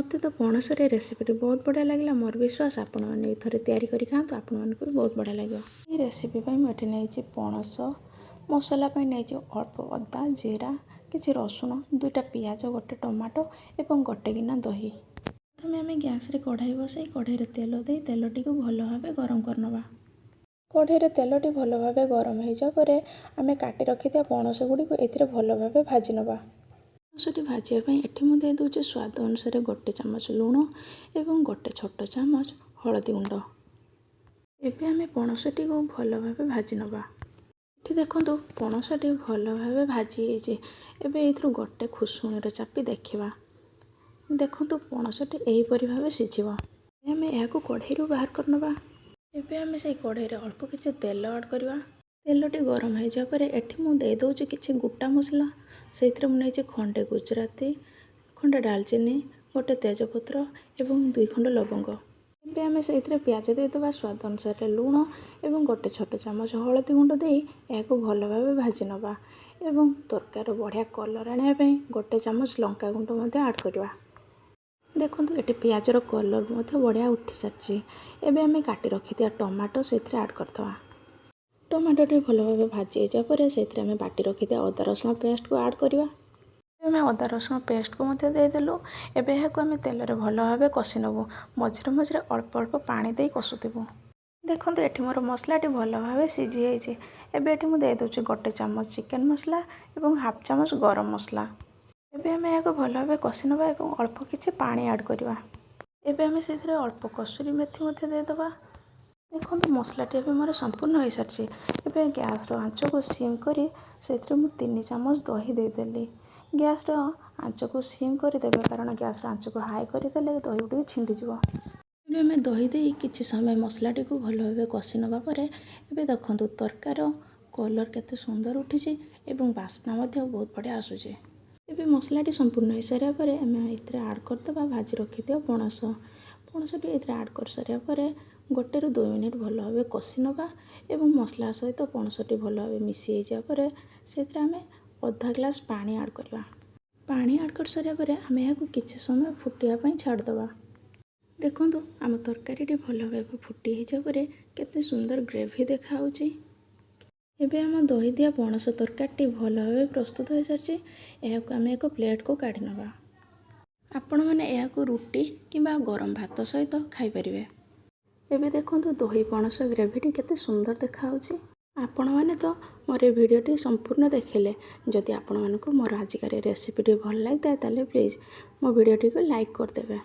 मते तो पणसरे रेसिपीटी बहुत बढ़िया लगे मोर विश्वास आपण मैंने थे तैयारी करी खाँतु आपण मानक भी बहुत बढ़िया लगे। ये रेसिपी मुझे नहीं पणस मसला नहीं अल्प अदा जीरा किसी रसुण दुईटा पियाज गोटे टमाटो एवं गोटे गिना दही। प्रथम आम गैस रे कढ़ाई बसई कढ़ाई तेल दे तेलटी को भल भाव गरम करनवा। कढ़ाई तेलटी भल भाव गरम हो जाए आम काटी रखि पणस गुड़ी को ए भल भाव भाजी नवा। पणसटी भाजापी एटी मुझे दूचे स्वाद अनुसार गोटे चामच लुण एवं गोटे छोट चामच हलदी गुंड। एबे आम पणसटी को भल भाव भाजी नवा। ये देखो पणसटी भल भाव भाजी एबे एथुरु गोटे खुशुणी चापी देखा देखो पणसटी यहीपरि भाव सीझिब। आम यह कढ़ाई बाहर करनवा। एबे आम से कढ़ाई अल्प किसी तेल ऐड करवा। तेलटी गरम हो जाए एठी मु दे दउछि किछि गोटा मसला से मुझे खंडे गुजराती खंडे डालचीनी गोटे तेजपत्र एवं 2 खंड लवंग। एबे आम से प्याज देदेबा स्वाद अनुसार लुण एवं गोटे छोट चामच हलदी गुंड दे यह भल भाव भाजी नवा एवं तरकार बढ़िया कलर आने गोटे चामच लंका गुंड ऐड करवा। देखो ये पियाजर कलर बढ़िया उठी सारी। एबे आम काटी रखी टमाटो से ऐड करदवा। टमाटोटी भल भाव भाजी जाए से बाटी रखी अदा रसुण पेस्ट को ऐड करवा। आम अदा रसुण पेस्ट को देदेलु। एबे आम तेल भल भाव कषि नबू मझे मझे अल्प अल्प पानी दे कषुबू। देखो ये मोर मसलाटी भल भाव सीझी जाइए। एबे ये मुझे देदे गोटे चामच चिकेन मसला और हाफ चामच गरम मसला। एबे आम यह भल भाव कषि नवा और अल्प किसी पानी ऐड करवा। एबे आम से अल्प कसूरी मेथी देदेबा। देखो मसलाटी भी मोर संपूर्ण हो सारी। एबे गैस आंच को सीम करी से 3 चामच दही देदेली। गैस आंच को सीम करदेवे कारण गैस आंच को हाई करदे दही गुटी छिंडीज। आम दही दे किसी समय मसलाटी को भल भाव कषि नवा एबे देखो तरकार कलर केते सुंदर उठी एवं बास्ना बहुत बढ़िया आसूचे। एबे मसलाटी संपूर्ण हो सारा आम ऐड करदे भाजी रखी पणस पणसटी ये ऐड कर सारा गोटे 2 मिनिट भल भाव कषि नवा एवं मसला सहित पणसटी भल भाव मिसी जाए से आम अधा ग्लास पानी ऐड करवा। पानी ऐड कर सारा आम यह किसी समय फुटापी छाड़दे। देखो आम तरकारी भल भाव फुटी जाए केते सुंदर ग्रेवी देखा। एबे आम दही दिया पणस तरकारी भल भाव प्रस्तुत हो सारी। यह आम एक प्लेट को काढ़ी नवा। आपण मैंने यह रुटी किंबा गरम भात सहित खाई परिवे। एबे देखो दही पणस ग्रेवीटी केते सुंदर देखा। आपण मैंने तो मोर भिडियोटी संपूर्ण देखिले। जदि आपण मानक मोर आजिकार रेसिपीटी भल लगी ताले प्लीज़ मो भिडियोटी को लाइक करदेवे।